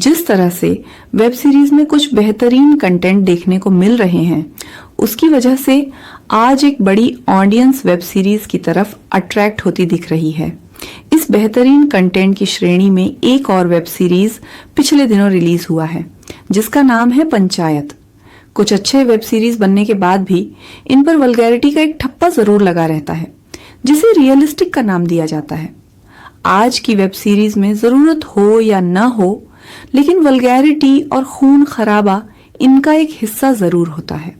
जिस तरह से वेब सीरीज में कुछ बेहतरीन कंटेंट देखने को मिल रहे हैं, उसकी वजह से आज एक बड़ी ऑडियंस वेब सीरीज की तरफ अट्रैक्ट होती दिख रही है। इस बेहतरीन कंटेंट की श्रेणी में एक और वेब सीरीज पिछले दिनों रिलीज हुआ है, जिसका नाम है पंचायत। कुछ अच्छे वेब सीरीज बनने के बाद भी इन पर वल्गैरिटी का एक ठप्पा जरूर लगा रहता है, जिसे रियलिस्टिक का नाम दिया जाता है। आज की वेब सीरीज में जरूरत हो या न हो, लेकिन वल्गैरिटी और खून खराबा इनका एक हिस्सा जरूर होता है।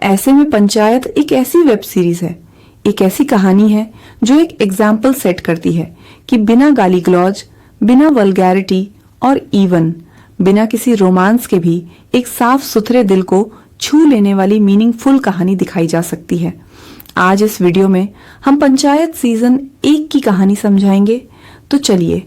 ऐसे में पंचायत एक ऐसी वेब सीरीज है, एक ऐसी कहानी है जो एक एग्जाम्पल सेट करती है कि बिना गाली गलौज, बिना वल्गैरिटी और इवन बिना किसी रोमांस के भी एक साफ सुथरे दिल को छू लेने वाली मीनिंगफुल कहानी दिखाई जा सकती है। आज इस वीडियो में हम पंचायत सीजन 1 की कहानी समझाएंगे, तो चलिए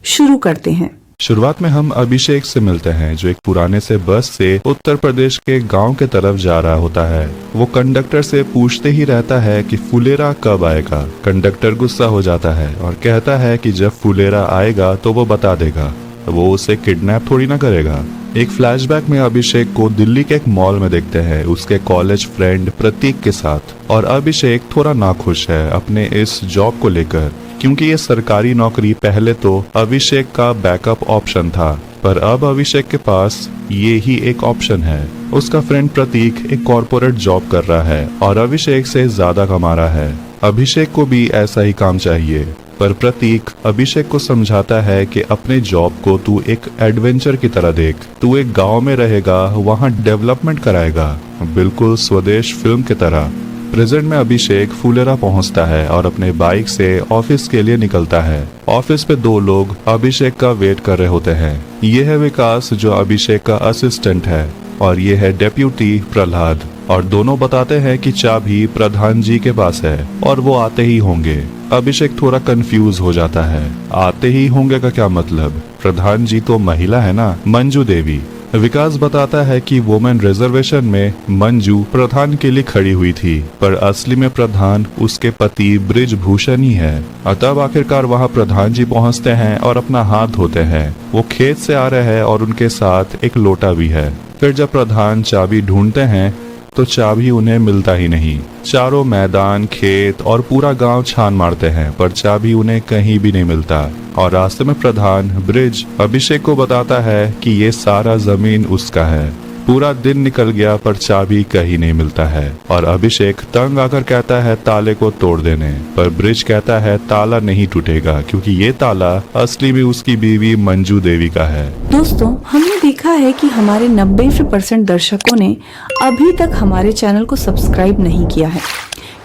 शुरू करते हैं। शुरुआत में हम अभिषेक से मिलते हैं, जो एक पुराने से बस से उत्तर प्रदेश के गांव के तरफ जा रहा होता है। वो कंडक्टर से पूछते ही रहता है कि फुलेरा कब आएगा। कंडक्टर गुस्सा हो जाता है और कहता है कि जब फुलेरा आएगा तो वो बता देगा, वो उसे किडनैप थोड़ी ना करेगा। एक फ्लैशबैक में अभिषेक को दिल्ली के एक मॉल में देखते हैं उसके कॉलेज फ्रेंड प्रतीक के साथ, और अभिषेक थोड़ा नाखुश है अपने इस जॉब को लेकर, क्योंकि ये सरकारी नौकरी पहले तो अभिषेक का बैकअप ऑप्शन था, पर अब अभिषेक के पास ये ही एक ऑप्शन है। उसका फ्रेंड प्रतीक एक कॉर्पोरेट जॉब कर रहा है और अभिषेक से ज्यादा कमा रहा है। अभिषेक को भी ऐसा ही काम चाहिए, पर प्रतीक अभिषेक को समझाता है कि अपने जॉब को तू एक एडवेंचर की तरह देख। तू एक गांव में रहेगा, वहां डेवलपमेंट कराएगा, बिल्कुल स्वदेश फिल्म की तरह। प्रेजेंट में अभिषेक फुलेरा पहुंचता है और अपने बाइक से ऑफिस के लिए निकलता है। ऑफिस पे 2 लोग अभिषेक का वेट कर रहे होते हैं। ये है विकास, जो अभिषेक का असिस्टेंट है, और ये है डेप्यूटी प्रहलाद, और दोनों बताते हैं कि चाबी प्रधान जी के पास है और वो आते ही होंगे। अभिषेक थोड़ा कंफ्यूज हो जाता है, आते ही होंगे का क्या मतलब? प्रधान जी तो महिला है ना, मंजू देवी। विकास बताता है कि वुमेन रिजर्वेशन में मंजू प्रधान के लिए खड़ी हुई थी, पर असली में प्रधान उसके पति ब्रिजभूषण ही है। तब आखिरकार वहां प्रधान जी पहुंचते हैं और अपना हाथ धोते हैं। वो खेत से आ रहे हैं और उनके साथ एक लोटा भी है। फिर जब प्रधान चाबी ढूंढते हैं तो चाबी उन्हें मिलता ही नहीं। चारों मैदान, खेत और पूरा गांव छान मारते हैं, पर चाबी उन्हें कहीं भी नहीं मिलता। और रास्ते में प्रधान ब्रिज अभिषेक को बताता है कि ये सारा जमीन उसका है। पूरा दिन निकल गया पर चाबी कहीं नहीं मिलता है, और अभिषेक तंग आकर कहता है ताले को तोड़ देने, पर ब्रिज कहता है ताला नहीं टूटेगा, क्योंकि ये ताला असली में उसकी बीवी मंजू देवी का है। दोस्तों, हमने देखा है कि हमारे 90% दर्शकों ने अभी तक हमारे चैनल को सब्सक्राइब नहीं किया है।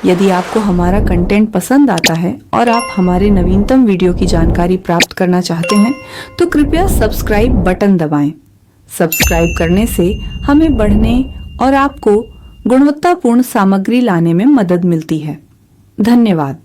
यदि आपको हमारा कंटेंट पसंद आता है और आप हमारे नवीनतम वीडियो की जानकारी प्राप्त करना चाहते हैं, तो कृपया सब्सक्राइब बटन दबाएं। सब्सक्राइब करने से हमें बढ़ने और आपको गुणवत्तापूर्ण सामग्री लाने में मदद मिलती है। धन्यवाद।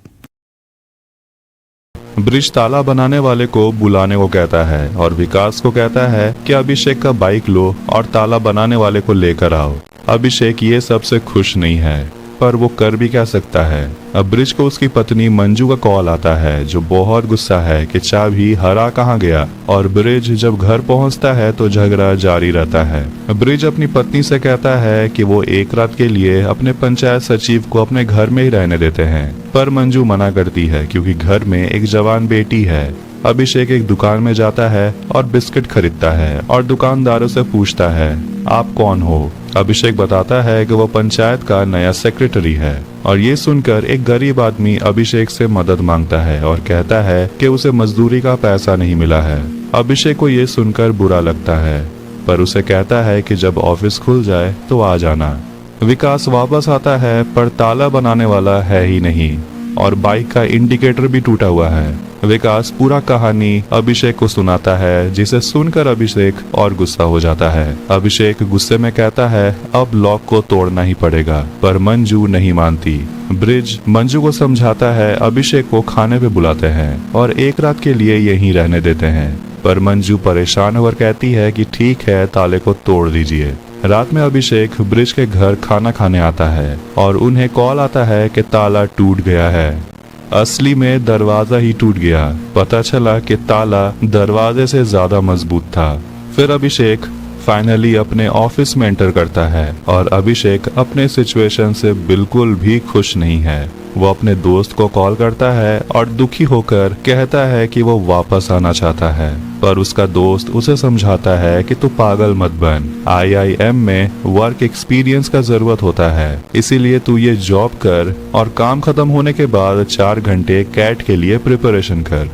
ब्रिज ताला बनाने वाले को बुलाने को कहता है और विकास को कहता है कि अभिषेक का बाइक लो और ताला बनाने वाले को लेकर आओ। अभिषेक ये सबसे खुश नहीं है, पर वो कर भी क्या सकता है। अब ब्रिज को उसकी पत्नी मंजू का कॉल आता है, जो बहुत गुस्सा है कि चाबी हरा कहाँ गया, और ब्रिज जब घर पहुंचता है तो झगड़ा जारी रहता है। ब्रिज अपनी पत्नी से कहता है कि वो एक रात के लिए अपने पंचायत सचिव को अपने घर में ही रहने देते हैं, पर मंजू मना करती है क्योंकि घर में एक जवान बेटी है। अभिषेक एक दुकान में जाता है और बिस्किट खरीदता है और दुकानदारों से पूछता है आप कौन हो। अभिषेक बताता है कि वो पंचायत का नया सेक्रेटरी है, और ये सुनकर एक गरीब आदमी अभिषेक से मदद मांगता है और कहता है कि उसे मजदूरी का पैसा नहीं मिला है। अभिषेक को ये सुनकर बुरा लगता है, पर उसे कहता है कि जब ऑफिस खुल जाए तो आ जाना। विकास वापस आता है, पर ताला बनाने वाला है ही नहीं और बाइक का इंडिकेटर भी टूटा हुआ है। विकास पूरा कहानी अभिषेक को सुनाता है, जिसे सुनकर अभिषेक और गुस्सा हो जाता है। अभिषेक गुस्से में कहता है अब लॉक को तोड़ना ही पड़ेगा, पर मंजू नहीं मानती। ब्रिज मंजू को समझाता है, अभिषेक को खाने पे बुलाते हैं और एक रात के लिए यहीं रहने देते हैं, पर मंजू परेशान होकर कहती है कि ठीक है, ताले को तोड़ दीजिए। रात में अभिषेक ब्रिज के घर खाना खाने आता है और उन्हें कॉल आता है कि ताला टूट गया है। असली में दरवाजा ही टूट गया। पता चला कि ताला दरवाजे से ज्यादा मजबूत था। फिर अभिषेक फाइनली अपने ऑफिस में एंटर करता है और अभिषेक अपने सिचुएशन से बिल्कुल भी खुश नहीं है। वो अपने दोस्त को कॉल करता है और दुखी होकर कहता है कि वो वापस आना चाहता है, पर उसका दोस्त उसे समझाता है कि तू पागल मत बन, IIM में वर्क एक्सपीरियंस का जरूरत होता है, इसीलिए तू ये जॉब कर और काम खत्म होने के बाद 4 घंटे कैट के लिए प्रिपरेशन कर।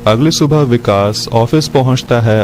अगली सुबह विकास ऑफिस पहुंचता है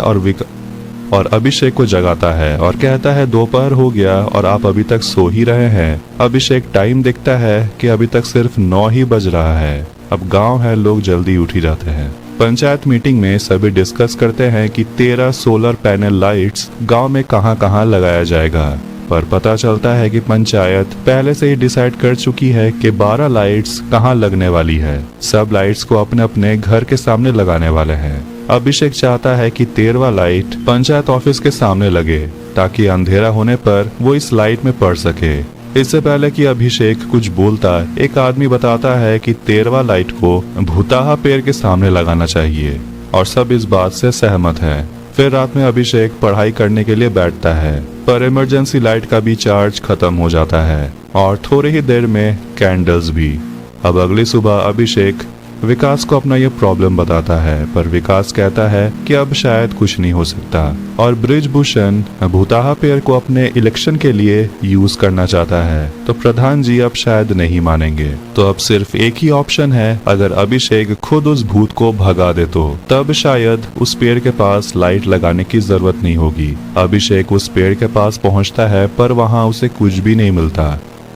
और अभिषेक को जगाता है और कहता है दोपहर हो गया और आप अभी तक सो ही रहे हैं। अभिषेक टाइम देखता है कि अभी तक सिर्फ 9 ही बज रहा है। अब गांव है, लोग जल्दी उठ ही जाते हैं। पंचायत मीटिंग में सभी डिस्कस करते हैं कि 13 सोलर पैनल लाइट्स गांव में कहां-कहां लगाया जाएगा, पर पता चलता है कि पंचायत पहले से ही डिसाइड कर चुकी है कि 12 लाइट्स कहां लगने वाली है। सब लाइट्स को अपने अपने घर के सामने लगाने वाले हैं। अभिषेक चाहता है कि 13वां लाइट पंचायत ऑफिस के सामने लगे ताकि अंधेरा होने पर वो इस लाइट में पड़ सके। इससे पहले कि अभिषेक कुछ बोलता, एक आदमी बताता है कि 13वां लाइट को भूताहा पेड़ के सामने लगाना चाहिए और सब इस बात से सहमत है। फिर रात में अभिषेक पढ़ाई करने के लिए बैठता है, पर इमरजेंसी लाइट का भी चार्ज खत्म हो जाता है और थोड़ी ही देर में कैंडल्स भी। अब अगली सुबह अभिषेक विकास को अपना ये प्रॉब्लम बताता है, पर विकास कहता है कि अब शायद कुछ नहीं हो सकता और बृजभूषण भूताहा पेड़ को अपने इलेक्शन के लिए यूज करना चाहता है, तो प्रधान जी अब शायद नहीं मानेंगे। तो अब सिर्फ एक ही ऑप्शन है, अगर अभिषेक खुद उस भूत को भगा दे तो तब शायद उस पेड़ के पास लाइट लगाने की जरूरत नहीं होगी। अभिषेक उस पेड़ के पास पहुंचता है, पर वहां उसे कुछ भी नहीं मिलता,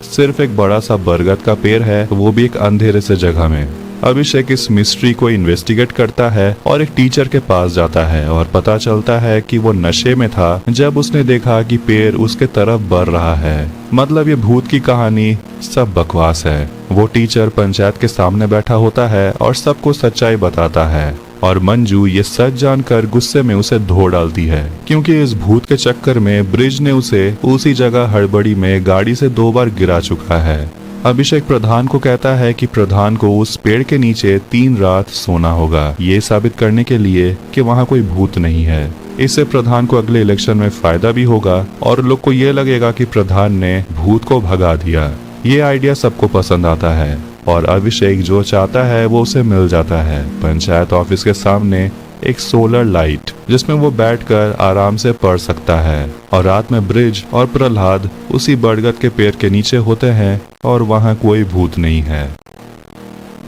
सिर्फ एक बड़ा सा बरगद का पेड़ है, वो भी एक अंधेरे से जगह में। अभिषेक इस मिस्ट्री को इन्वेस्टिगेट करता है और एक टीचर के पास जाता है और पता चलता है कि वो नशे में था जब उसने देखा कि पेड़ उसके तरफ बढ़ रहा है। मतलब ये भूत की कहानी सब बकवास है। वो टीचर पंचायत के सामने बैठा होता है और सबको सच्चाई बताता है और मंजू ये सच जानकर गुस्से में उसे धो डालती है, क्योंकि इस भूत के चक्कर में ब्रिज ने उसे उसी जगह हड़बड़ी में गाड़ी से 2 बार गिरा चुका है। अभिषेक प्रधान को कहता है कि प्रधान को उस पेड़ के नीचे 3 रात सोना होगा, ये साबित करने के लिए कि वहाँ कोई भूत नहीं है। इससे प्रधान को अगले इलेक्शन में फायदा भी होगा और लोग को ये लगेगा कि प्रधान ने भूत को भगा दिया। ये आइडिया सबको पसंद आता है और अभिषेक जो चाहता है वो उसे मिल जाता है। पंचायत ऑफिस के सामने एक सोलर लाइट जिसमें वो बैठकर आराम से पढ़ सकता है और रात में ब्रिज और प्रहलाद उसी बरगद के पेड़ के नीचे होते हैं और वहाँ कोई भूत नहीं है।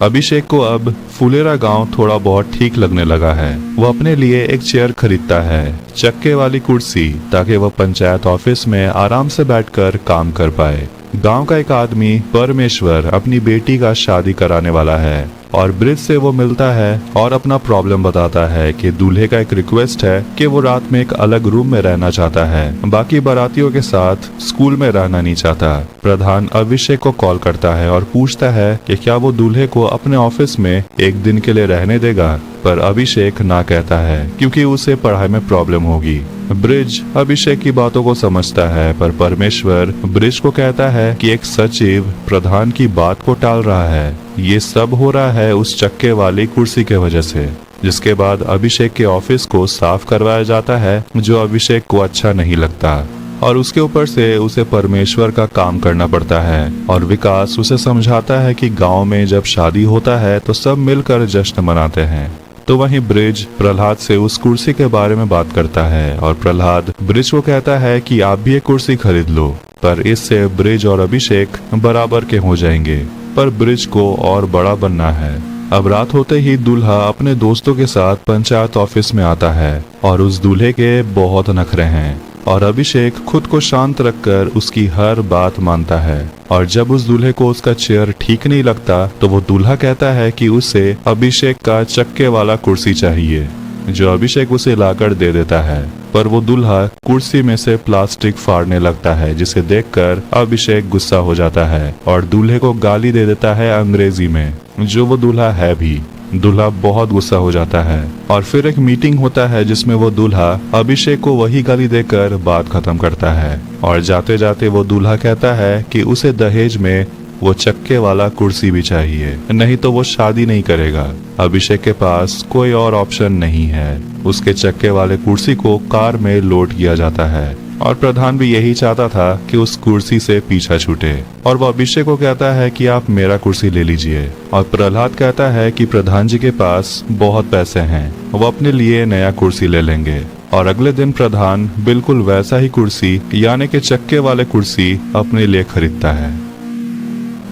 अभिषेक को अब फुलेरा गांव थोड़ा बहुत ठीक लगने लगा है। वो अपने लिए एक चेयर खरीदता है, चक्के वाली कुर्सी, ताकि वह पंचायत ऑफिस में आराम से बैठकर काम कर पाए। गांव का एक आदमी परमेश्वर अपनी बेटी का शादी कराने वाला है और ब्रिज से वो मिलता है और अपना प्रॉब्लम बताता है कि दूल्हे का एक रिक्वेस्ट है कि वो रात में एक अलग रूम में रहना चाहता है, बाकी बारातियों के साथ स्कूल में रहना नहीं चाहता। प्रधान अभिषेक को कॉल करता है और पूछता है कि क्या वो दूल्हे को अपने ऑफिस में एक दिन के लिए रहने देगा, पर अभिषेक ना कहता है क्योंकि उसे पढ़ाई में प्रॉब्लम होगी। ब्रिज अभिषेक की बातों को समझता है, पर परमेश्वर ब्रिज को कहता है कि एक सचिव प्रधान की बात को टाल रहा है। ये सब हो रहा है उस चक्के वाली कुर्सी के वजह से। जिसके बाद अभिषेक के ऑफिस को साफ करवाया जाता है, जो अभिषेक को अच्छा नहीं लगता और उसके ऊपर से उसे परमेश्वर का काम करना पड़ता है। और विकास उसे समझाता है कि गांव में जब शादी होता है तो सब मिलकर जश्न मनाते हैं। तो वहीं ब्रिज प्रहलाद से उस कुर्सी के बारे में बात करता है और प्रहलाद ब्रिज को कहता है कि आप भी एक कुर्सी खरीद लो, पर इससे ब्रिज और अभिषेक बराबर के हो जाएंगे, पर ब्रिज को और बड़ा बनना है। अब रात होते ही दूल्हा अपने दोस्तों के साथ पंचायत ऑफिस में आता है और उस दूल्हे के बहुत नखरे हैं और अभिषेक खुद को शांत रखकर उसकी हर बात मानता है। और जब उस दूल्हे को उसका चेयर ठीक नहीं लगता तो वो दूल्हा कहता है कि उसे अभिषेक का चक्के वाला कुर्सी चाहिए, जो अभिषेक उसे लाकर दे देता है। पर वो दूल्हा कुर्सी में से प्लास्टिक फाड़ने लगता है, जिसे देखकर अभिषेक गुस्सा हो जाता है और दूल्हे को गाली दे देता है अंग्रेजी में, जो वो दूल्हा है भी। दूल्हा बहुत गुस्सा हो जाता है और फिर एक मीटिंग होता है जिसमें वो दूल्हा अभिषेक को वही गाली देकर बात खत्म करता है। और जाते जाते वो दूल्हा कहता है कि उसे दहेज में वो चक्के वाला कुर्सी भी चाहिए, नहीं तो वो शादी नहीं करेगा। अभिषेक के पास कोई और ऑप्शन नहीं है। उसके चक्के वाले कुर्सी को कार में लोड किया जाता है और प्रधान भी यही चाहता था कि उस कुर्सी से पीछा छूटे। और वो अभिषेक को कहता है कि आप मेरा कुर्सी ले लीजिए। और प्रहलाद कहता है कि प्रधान जी के पास बहुत पैसे हैं, वो अपने लिए नया कुर्सी ले लेंगे। और अगले दिन प्रधान बिल्कुल वैसा ही कुर्सी यानी कि चक्के वाले कुर्सी अपने लिए खरीदता है।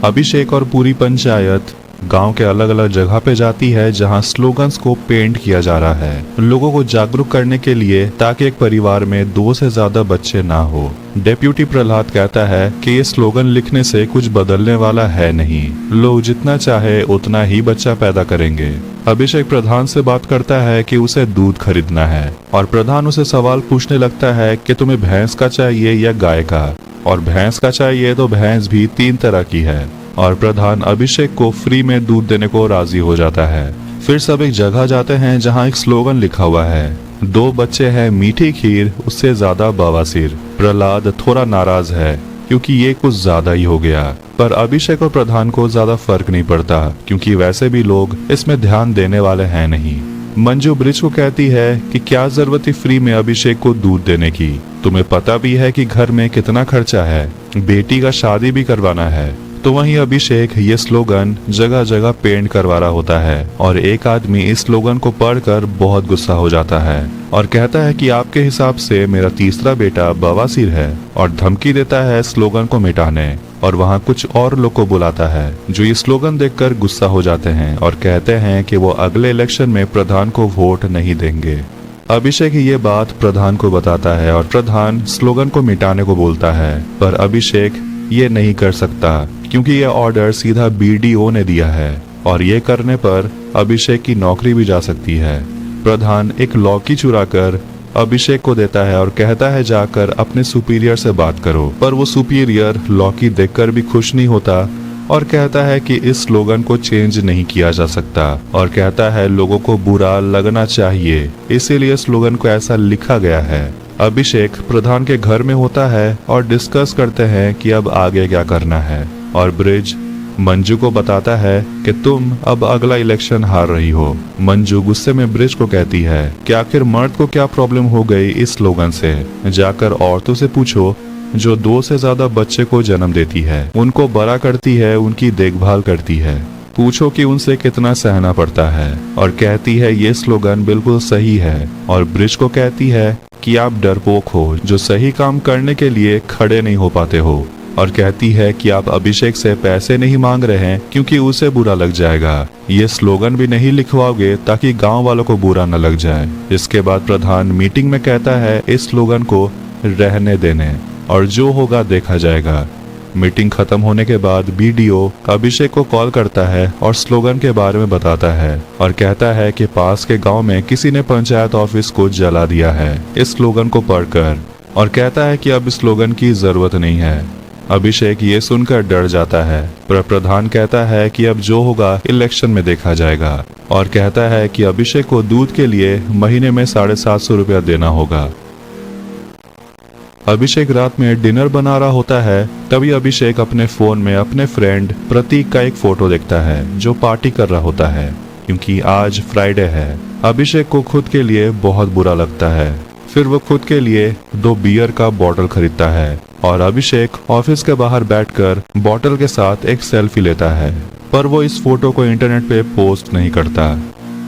अभिषेक और पूरी पंचायत गांव के अलग अलग जगह पे जाती है जहां स्लोगन्स को पेंट किया जा रहा है, लोगों को जागरूक करने के लिए, ताकि एक परिवार में 2 से ज्यादा बच्चे ना हो। डेप्यूटी प्रहलाद कहता है कि ये स्लोगन लिखने से कुछ बदलने वाला है नहीं, लोग जितना चाहे उतना ही बच्चा पैदा करेंगे। अभिषेक प्रधान से बात करता है कि उसे दूध खरीदना है और प्रधान उसे सवाल पूछने लगता है कि तुम्हें भैंस का चाहिए या गाय का, और भैंस का चाहिए तो भैंस भी 3 तरह की है। और प्रधान अभिषेक को फ्री में दूध देने को राजी हो जाता है। फिर सब एक जगह जाते हैं जहां एक स्लोगन लिखा हुआ है, 2 बच्चे हैं मीठी खीर, उससे ज्यादा बवासीर। प्रहलाद थोड़ा नाराज है क्योंकि ये कुछ ज्यादा ही हो गया, पर अभिषेक और प्रधान को ज्यादा फर्क नहीं पड़ता क्योंकि वैसे भी लोग इसमें ध्यान देने वाले हैं नहीं। मंजू ब्रिज को कहती है कि क्या जरूरत थी फ्री में अभिषेक को दूध देने की, तुम्हें पता भी है कि घर में कितना खर्चा है, बेटी का शादी भी करवाना है। तो वहीं अभिषेक ये स्लोगन जगह जगह पेंट करवा रहा होता है और एक आदमी इस स्लोगन को पढ़कर बहुत गुस्सा हो जाता है और कहता है कि आपके हिसाब से मेरा तीसरा बेटा बवासीर है, और धमकी देता है स्लोगन को मिटाने। और वहाँ कुछ और लोग को बुलाता है जो ये स्लोगन देखकर गुस्सा हो जाते हैं और कहते हैं कि वो अगले इलेक्शन में प्रधान को वोट नहीं देंगे। अभिषेक ये बात प्रधान को बताता है और प्रधान स्लोगन को मिटाने को बोलता है, पर अभिषेक ये नहीं कर सकता क्योंकि ये ऑर्डर सीधा बीडीओ ने दिया है और ये करने पर अभिषेक की नौकरी भी जा सकती है। प्रधान एक लौकी चुराकर अभिषेक को देता है और कहता है जाकर अपने सुपीरियर से बात करो, पर वो सुपीरियर लौकी देखकर भी खुश नहीं होता और कहता है कि इस स्लोगन को चेंज नहीं किया जा सकता और कहता है लोगों को बुरा लगना चाहिए, इसीलिए स्लोगन को ऐसा लिखा गया है। अभिषेक प्रधान के घर में होता है और डिस्कस करते हैं कि अब आगे क्या करना है, और ब्रिज मंजू को बताता है कि तुम अब अगला इलेक्शन हार रही हो। मंजू गुस्से में ब्रिज को कहती है कि आखिर मर्द को क्या प्रॉब्लम हो गई इस स्लोगन से, जाकर औरतों से पूछो जो 2 से ज्यादा बच्चे को जन्म देती है, उनको बड़ा करती है, उनकी देखभाल करती है, पूछो कि उनसे कितना सहना पड़ता है। और कहती है ये स्लोगन बिल्कुल सही है, और ब्रिज को कहती है कि आप डरपोक हो जो सही काम करने के लिए खड़े नहीं हो पाते हो, और कहती है कि आप अभिषेक से पैसे नहीं मांग रहे हैं क्योंकि उसे बुरा लग जाएगा, ये स्लोगन भी नहीं लिखवाओगे ताकि गांव वालों को बुरा न लग जाए। इसके बाद प्रधान मीटिंग में कहता है इस स्लोगन को रहने देने और जो होगा देखा जाएगा। मीटिंग खत्म होने के बाद बीडीओ अभिषेक को कॉल करता है और स्लोगन के बारे में बताता है और कहता है कि पास के गांव में किसी ने पंचायत ऑफिस को जला दिया है इस स्लोगन को पढ़कर, और कहता है कि अब इस स्लोगन की जरूरत नहीं है। अभिषेक ये सुनकर डर जाता है, पर प्रधान कहता है कि अब जो होगा इलेक्शन में देखा जाएगा, और कहता है कि अभिषेक को दूध के लिए महीने में 750 रुपया देना होगा। अभिषेक रात में डिनर बना रहा होता है, तभी अभिषेक अपने फोन में अपने फ्रेंड प्रतीक का एक फोटो देखता है जो पार्टी कर रहा होता है क्योंकि आज फ्राइडे है। अभिषेक को खुद के लिए बहुत बुरा लगता है। फिर वो खुद के लिए 2 बियर का बॉटल खरीदता है और अभिषेक ऑफिस के बाहर बैठकर बॉटल के साथ एक सेल्फी लेता है, पर वो इस फोटो को इंटरनेट पे पोस्ट नहीं करता।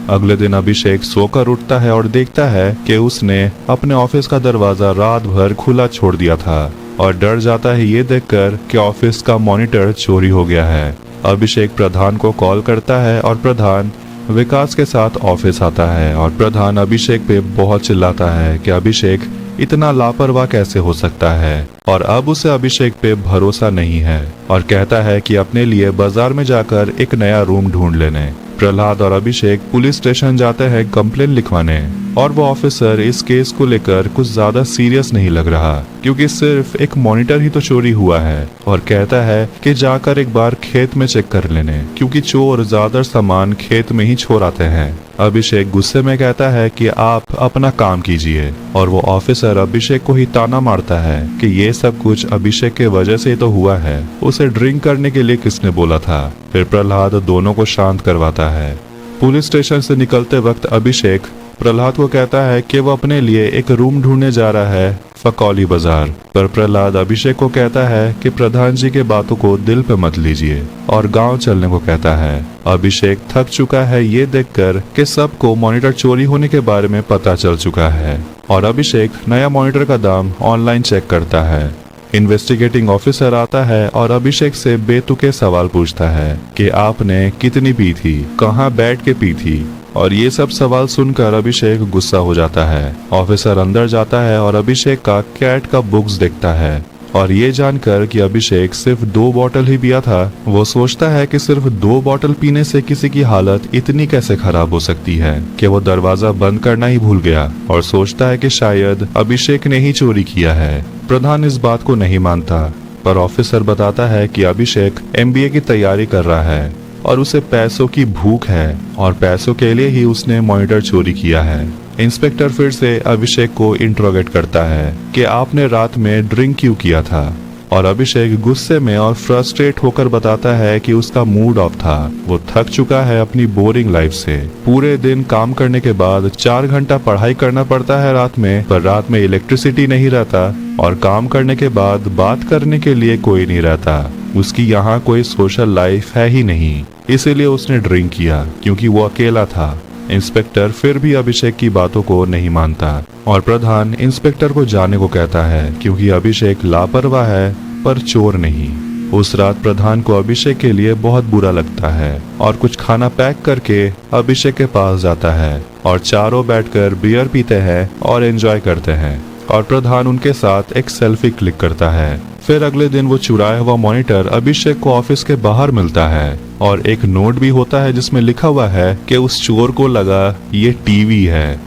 अगले दिन अभिषेक सोकर उठता है और देखता है कि उसने अपने ऑफिस का दरवाजा रात भर खुला छोड़ दिया था और डर जाता है ये देखकर कि ऑफिस का मॉनिटर चोरी हो गया है। अभिषेक प्रधान को कॉल करता है और प्रधान विकास के साथ ऑफिस आता है और प्रधान अभिषेक पे बहुत चिल्लाता है कि अभिषेक इतना लापरवाह कैसे हो सकता है, और अब उसे अभिषेक पे भरोसा नहीं है और कहता है कि अपने लिए बाजार में जाकर एक नया रूम ढूंढ लेने। प्रहलाद और अभिषेक पुलिस स्टेशन जाते हैं कंप्लेन लिखवाने। और वो ऑफिसर इस केस को लेकर कुछ ज्यादा सीरियस नहीं लग रहा, क्योंकि सिर्फ एक मॉनिटर ही तो चोरी हुआ है, और कहता है कि जाकर एक बार खेत में चेक कर लेने, क्योंकि चोर ज्यादा सामान खेत में ही छोड़ आते हैं। अभिषेक गुस्से में कहता है कि आप अपना काम कीजिए, और वो ऑफिसर अभिषेक को ही ताना मारता है कि ये सब कुछ अभिषेक के वजह से तो हुआ है, उसे ड्रिंक करने के लिए किसने बोला था। फिर प्रहलाद दोनों को शांत करवाता है। पुलिस स्टेशन से निकलते वक्त अभिषेक प्रहलाद को कहता है कि वो अपने लिए एक रूम ढूंढने जा रहा है फकौली बाजार, पर प्रहलाद अभिषेक को कहता है कि प्रधान जी के बातों को दिल पे मत लीजिए और गांव चलने को कहता है। अभिषेक थक चुका है ये देखकर कि सबको मॉनिटर चोरी होने के बारे में पता चल चुका है, और अभिषेक नया मॉनिटर का दाम ऑनलाइन चेक करता है। इन्वेस्टिगेटिंग ऑफिसर आता है और अभिषेक से बेतुके सवाल पूछता है कि आपने कितनी पी थी, कहाँ बैठ के पी थी, और ये सब सवाल सुनकर अभिषेक गुस्सा हो जाता है। ऑफिसर अंदर जाता है और अभिषेक का कैट का बुक्स देखता है, और ये जानकर कि अभिषेक सिर्फ 2 बॉटल ही पिया था, वो सोचता है कि सिर्फ 2 बॉटल पीने से किसी की हालत इतनी कैसे खराब हो सकती है कि वो दरवाजा बंद करना ही भूल गया, और सोचता है कि शायद अभिषेक ने ही चोरी किया है। प्रधान इस बात को नहीं मानता, पर ऑफिसर बताता है कि अभिषेक MBA की तैयारी कर रहा है और उसे पैसों की भूख है, और पैसों के लिए ही उसने मॉनिटर चोरी किया है। इंस्पेक्टर फिर से अभिषेक को इंट्रोगेट करता है कि आपने रात में ड्रिंक क्यों किया था, और अभिषेक गुस्से में और फ्रस्ट्रेट होकर बताता है कि उसका मूड ऑफ था। वो थक चुका है अपनी बोरिंग लाइफ से। पूरे दिन काम करने के बाद 4 घंटा पढ़ाई करना पड़ता है रात में, पर रात में इलेक्ट्रिसिटी नहीं रहता, और काम करने के बाद बात करने के लिए कोई नहीं रहता। उसकी यहाँ कोई सोशल लाइफ है ही नहीं, इसीलिए उसने ड्रिंक किया क्योंकि वो अकेला था। इंस्पेक्टर फिर भी अभिषेक की बातों को नहीं मानता, और प्रधान इंस्पेक्टर को जाने को कहता है क्योंकि अभिषेक लापरवाह है पर चोर नहीं। उस रात प्रधान को अभिषेक के लिए बहुत बुरा लगता है, और कुछ खाना पैक करके अभिषेक के पास जाता है, और चारों बैठकर बियर पीते हैं और एंजॉय करते हैं, और प्रधान उनके साथ एक सेल्फी क्लिक करता है। फिर अगले दिन वो चुराया हुआ मॉनिटर अभिषेक को ऑफिस के बाहर मिलता है, और एक नोट भी होता है जिसमें लिखा हुआ है कि उस चोर को लगा ये टीवी है।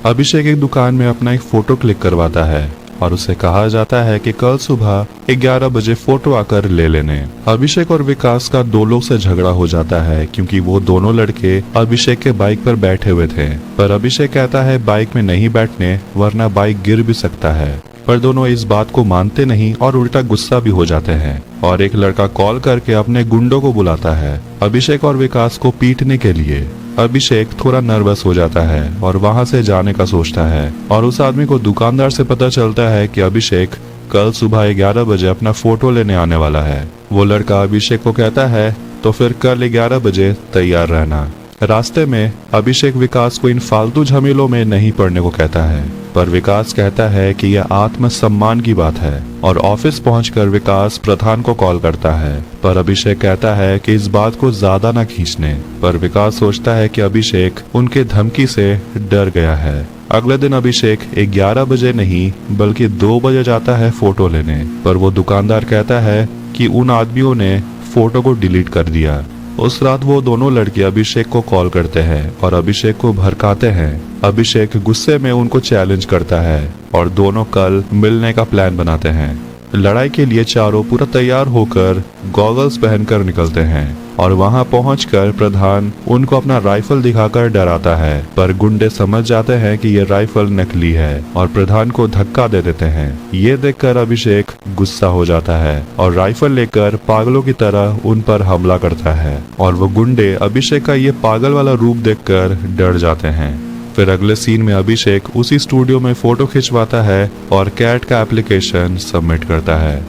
अभिषेक एक दुकान में अपना एक फोटो क्लिक करवाता है, और उसे कहा जाता है कि कल सुबह 11 बजे फोटो आकर ले लेने। अभिषेक और विकास का 2 लोग से झगड़ा हो जाता है क्योंकि वो दोनों लड़के अभिषेक के बाइक पर बैठे हुए थे, पर अभिषेक कहता है बाइक में नहीं बैठने वरना बाइक गिर भी सकता है, पर दोनों इस बात को मानते नहीं और उल्टा गुस्सा भी हो जाते हैं, और एक लड़का कॉल करके अपने गुंडों को बुलाता है अभिषेक और विकास को पीटने के लिए। अभिषेक थोड़ा नर्वस हो जाता है और वहां से जाने का सोचता है, और उस आदमी को दुकानदार से पता चलता है कि अभिषेक कल सुबह 11 बजे अपना फोटो लेने आने वाला है। वो लड़का अभिषेक को कहता है तो फिर कल 11 बजे तैयार रहना। रास्ते में अभिषेक विकास को इन फालतू झमेलों में नहीं पड़ने को कहता है, पर विकास कहता है कि यह आत्मसम्मान की बात है, और ऑफिस पहुंचकर विकास प्रधान को कॉल करता है, पर अभिषेक कहता है कि इस बात को ज्यादा ना खींचने, पर विकास सोचता है कि अभिषेक उनके धमकी से डर गया है। अगले दिन अभिषेक 11 बजे नहीं बल्कि 2 बजे जाता है फोटो लेने, पर वो दुकानदार कहता है कि उन आदमियों ने फोटो को डिलीट कर दिया। उस रात वो दोनों लड़के अभिषेक को कॉल करते हैं और अभिषेक को भड़काते हैं। अभिषेक गुस्से में उनको चैलेंज करता है और दोनों कल मिलने का प्लान बनाते हैं। लड़ाई के लिए चारों पूरा तैयार होकर गॉगल्स पहनकर निकलते हैं, और वहां पहुंचकर प्रधान उनको अपना राइफल दिखाकर डराता है, पर गुंडे समझ जाते हैं कि ये राइफल नकली है और प्रधान को धक्का दे देते हैं। ये देखकर अभिषेक गुस्सा हो जाता है और राइफल लेकर पागलों की तरह उन पर हमला करता है, और वो गुंडे अभिषेक का ये पागल वाला रूप देखकर डर जाते हैं। फिर अगले सीन में अभिषेक उसी स्टूडियो में फोटो खिंचवाता है और कैट का एप्लीकेशन सबमिट करता है।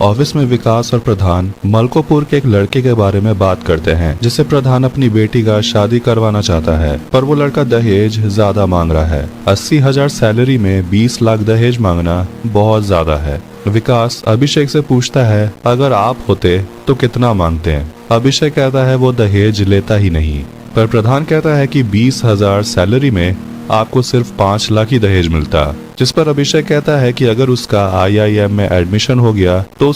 ऑफिस में विकास और प्रधान मलकोपुर के एक लड़के के बारे में बात करते हैं जिसे प्रधान अपनी बेटी का शादी करवाना चाहता है, पर वो लड़का दहेज ज्यादा मांग रहा है। 80,000 सैलरी में 20 लाख दहेज मांगना बहुत ज्यादा है। विकास अभिषेक से पूछता है अगर आप होते तो कितना मांगते हैं। अभिषेक कहता है वो दहेज लेता ही नहीं, पर प्रधान कहता है कि 20,000 सैलरी में आपको सिर्फ 5 लाख ही दहेज मिलता। जिस पर अभिषेक कहता है कि अगर उसका IIM में एडमिशन हो गया तो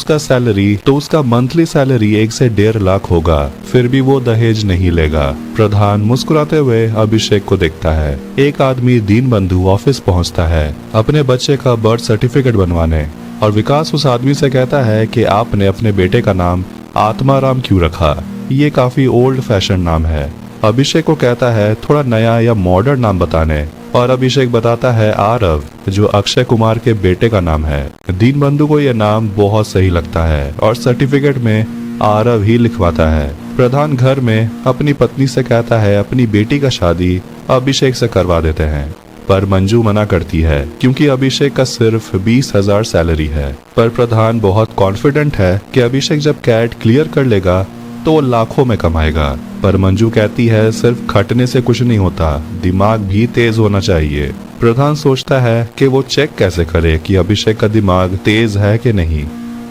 उसका मंथली सैलरी 1 से 1.5 लाख होगा, फिर भी वो दहेज नहीं लेगा। प्रधान मुस्कुराते हुए अभिषेक को देखता है। एक आदमी दीनबंधु ऑफिस पहुंचता है अपने बच्चे का बर्थ सर्टिफिकेट बनवाने, और विकास उस आदमी से कहता है कि आपने अपने बेटे का नाम आत्माराम क्यों रखा, ये काफी ओल्ड फैशन नाम है। अभिषेक को कहता है थोड़ा नया या मॉडर्न नाम बताने, और अभिषेक बताता है आरव, जो अक्षय कुमार के बेटे का नाम है। दीनबंधु को यह नाम बहुत सही लगता है और सर्टिफिकेट में आरव ही लिखवाता है। प्रधान घर में अपनी पत्नी से कहता है अपनी बेटी का शादी अभिषेक से करवा देते हैं, पर मंजू मना करती है क्योंकि अभिषेक का सिर्फ 20,000 सैलरी है। पर प्रधान बहुत कॉन्फिडेंट है कि अभिषेक जब कैट क्लियर कर लेगा तो वो लाखों में कमाएगा। पर मंजू कहती है सिर्फ खटने से कुछ नहीं होता, दिमाग भी तेज होना चाहिए। प्रधान सोचता है कि वो चेक कैसे करे कि अभिषेक का दिमाग तेज है कि नहीं।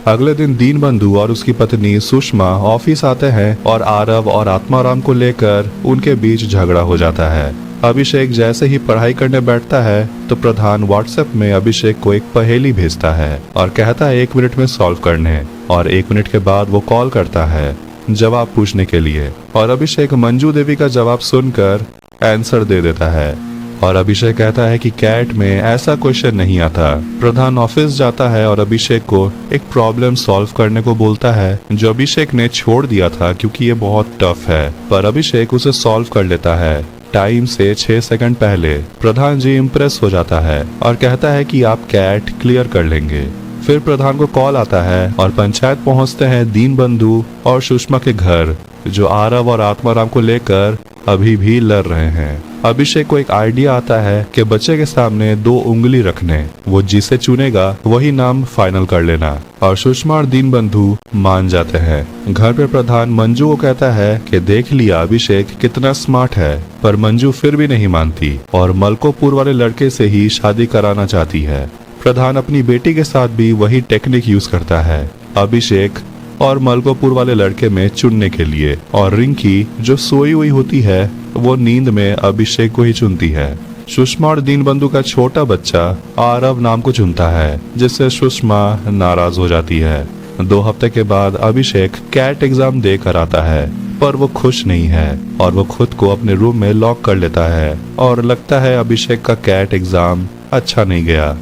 अगले दिन दीनबंधु और उसकी पत्नी सुषमा ऑफिस आते हैं और आरव और आत्माराम को लेकर उनके बीच झगड़ा हो जाता है। अभिषेक जैसे ही पढ़ाई करने बैठता है तो प्रधान व्हाट्सएप में अभिषेक को एक पहेली भेजता है और कहता है 1 मिनट में सॉल्व करने, और 1 मिनट के बाद वो कॉल करता है जवाब पूछने के लिए, और अभिषेक मंजू देवी का जवाब सुनकर आंसर दे देता है। और अभिषेक कहता है कि कैट में ऐसा क्वेश्चन नहीं आता। प्रधान ऑफिस जाता है और अभिषेक को एक प्रॉब्लम सॉल्व करने को बोलता है जो अभिषेक ने छोड़ दिया था क्योंकि ये बहुत टफ है, पर अभिषेक उसे सॉल्व कर लेता है टाइम से 6 सेकंड पहले। प्रधान जी इम्प्रेस हो जाता है और कहता है कि आप कैट क्लियर कर लेंगे। फिर प्रधान को कॉल आता है और पंचायत पहुंचते हैं दीनबंधु और सुषमा के घर, जो आरव और आत्माराम को लेकर अभी भी लड़ रहे हैं। अभिषेक को एक आइडिया आता है कि बच्चे के सामने 2 उंगली रखने, वो जिसे चुनेगा वही नाम फाइनल कर लेना, और सुषमा और दीनबंधु मान जाते हैं। घर पे प्रधान मंजू को कहता है कि देख लिया अभिषेक कितना स्मार्ट है, पर मंजू फिर भी नहीं मानती और मलकोपुर वाले लड़के से ही शादी कराना चाहती है। प्रधान अपनी बेटी के साथ भी वही टेक्निक यूज करता है, अभिषेक और मलकोपुर वाले लड़के में चुनने के लिए, और रिंकी जो सोई हुई होती है वो नींद में अभिषेक को ही चुनती है। सुषमा और दीनबंधु का छोटा बच्चा आरव नाम को चुनता है, जिससे सुषमा नाराज हो जाती है। 2 हफ्ते के बाद अभिषेक कैट एग्जाम दे कर आता है, पर वो खुश नहीं है और वो खुद को अपने रूम में लॉक कर लेता है, और लगता है अभिषेक का कैट एग्जाम अच्छा नहीं गया।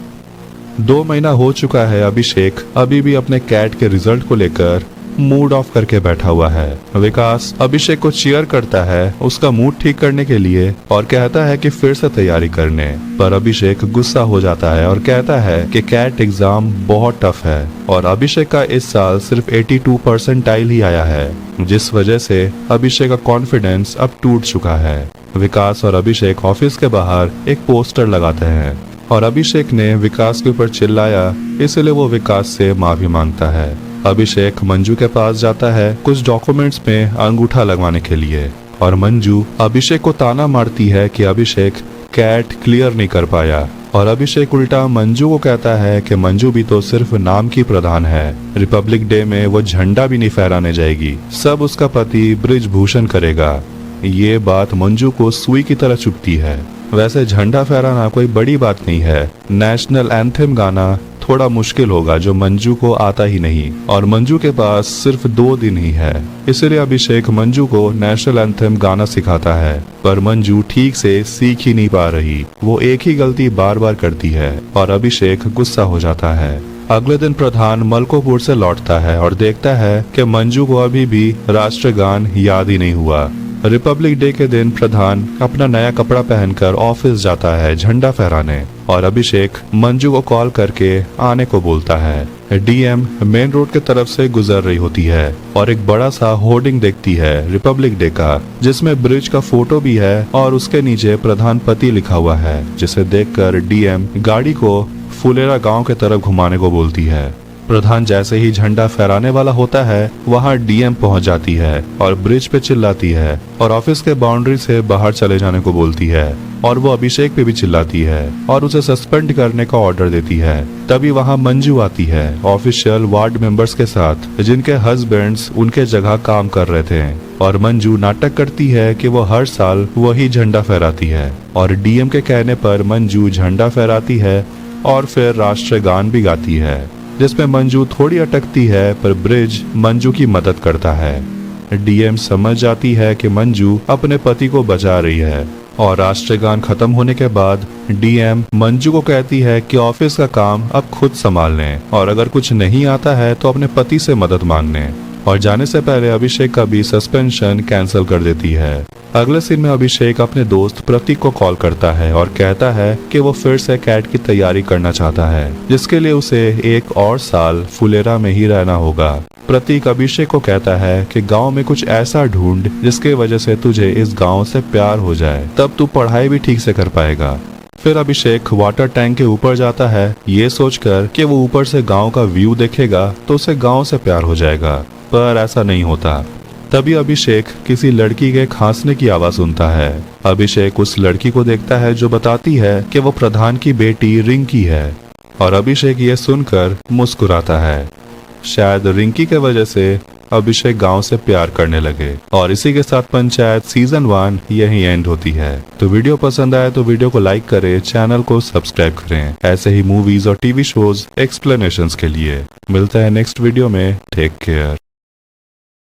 2 महीना हो चुका है, अभिषेक अभी भी अपने कैट के रिजल्ट को लेकर मूड ऑफ करके बैठा हुआ है। विकास अभिषेक को चीयर करता है उसका मूड ठीक करने के लिए और कहता है कि फिर से तैयारी करने, पर अभिषेक गुस्सा हो जाता है और कहता है कि कैट एग्जाम बहुत टफ है और अभिषेक का इस साल सिर्फ 82 परसेंटाइल ही आया है, जिस वजह से अभिषेक का कॉन्फिडेंस अब टूट चुका है। विकास और अभिषेक ऑफिस के बाहर एक पोस्टर लगाते हैं और अभिषेक ने विकास के ऊपर चिल्लाया, इसलिए वो विकास से माफी मांगता है। अभिषेक मंजू के पास जाता है कुछ डॉक्यूमेंट्स में अंगूठा लगवाने के लिए, और मंजू अभिषेक को ताना मारती है कि अभिषेक कैट क्लियर नहीं कर पाया, और अभिषेक उल्टा मंजू को कहता है कि मंजू भी तो सिर्फ नाम की प्रधान है, रिपब्लिक डे में वो झंडा भी नहीं फहराने जाएगी, सब उसका पति ब्रिजभूषण करेगा। ये बात मंजू को सुई की तरह चुभती है। वैसे झंडा फहराना कोई बड़ी बात नहीं है, नेशनल एंथम गाना थोड़ा मुश्किल होगा जो मंजू को आता ही नहीं, और मंजू के पास सिर्फ 2 दिन ही है, इसलिए अभिषेक मंजू को नेशनल एंथम गाना सिखाता है, पर मंजू ठीक से सीख ही नहीं पा रही, वो एक ही गलती बार बार करती है और अभिषेक गुस्सा हो जाता है। अगले दिन प्रधान मलकोपुर से लौटता है और देखता है कि मंजू को अभी भी राष्ट्रगान याद ही नहीं हुआ। रिपब्लिक डे के दिन प्रधान अपना नया कपड़ा पहनकर ऑफिस जाता है झंडा फहराने, और अभिषेक मंजू को कॉल करके आने को बोलता है। डीएम मेन रोड के तरफ से गुजर रही होती है और एक बड़ा सा होर्डिंग देखती है रिपब्लिक डे का, जिसमें ब्रिज का फोटो भी है और उसके नीचे प्रधान पति लिखा हुआ है, जिसे देखकर डीएम गाड़ी को फुलेरा गांव के तरफ घुमाने को बोलती है। प्रधान जैसे ही झंडा फहराने वाला होता है वहां डीएम पहुंच जाती है और ब्रिज पे चिल्लाती है और ऑफिस के बाउंड्री से बाहर चले जाने को बोलती है, और वो अभिषेक पे भी चिल्लाती है और उसे सस्पेंड करने का ऑर्डर देती है। तभी वहाँ मंजू आती है ऑफिशियल वार्ड मेंबर्स के साथ जिनके हस्बैंड्स उनके जगह काम कर रहे थे, और मंजू नाटक करती है कि वो हर साल वही झंडा फहराती है। और डीएम के कहने पर मंजू झंडा फहराती है और फिर राष्ट्रगान भी गाती है, जिसमें मंजू थोड़ी अटकती है पर ब्रिज मंजू की मदद करता है। डीएम समझ जाती है कि मंजू अपने पति को बचा रही है और राष्ट्रगान खत्म होने के बाद डीएम मंजू को कहती है कि ऑफिस का काम अब खुद संभाल लें और अगर कुछ नहीं आता है तो अपने पति से मदद मांगने। और जाने से पहले अभिषेक का भी सस्पेंशन कैंसिल कर देती है। अगले सीन में अभिषेक अपने दोस्त प्रतीक को कॉल करता है और कहता है कि वो फिर से कैट की तैयारी करना चाहता है, जिसके लिए उसे 1 और साल फुलेरा में ही रहना होगा। प्रतीक अभिषेक को कहता है कि गांव में कुछ ऐसा ढूंढ जिसके वजह से तुझे इस गांव से प्यार हो जाए, तब तू पढ़ाई भी ठीक से कर पाएगा। फिर अभिषेक वाटर टैंक के ऊपर जाता है ये सोचकर कि वो ऊपर से गांव का व्यू देखेगा तो उसे गांव से प्यार हो जाएगा, पर ऐसा नहीं होता। तभी अभिषेक किसी लड़की के खांसने की आवाज सुनता है। अभिषेक उस लड़की को देखता है जो बताती है कि वो प्रधान की बेटी रिंकी है, और अभिषेक ये सुनकर मुस्कुराता है। शायद रिंकी के वजह से अभिषेक गांव से प्यार करने लगे। और इसी के साथ पंचायत सीजन 1 यही एंड होती है। तो वीडियो पसंद आए तो वीडियो को लाइक करें, चैनल को सब्सक्राइब करें ऐसे ही मूवीज और टीवी शोज एक्सप्लेनेशंस के लिए। मिलता है नेक्स्ट वीडियो में। Take care.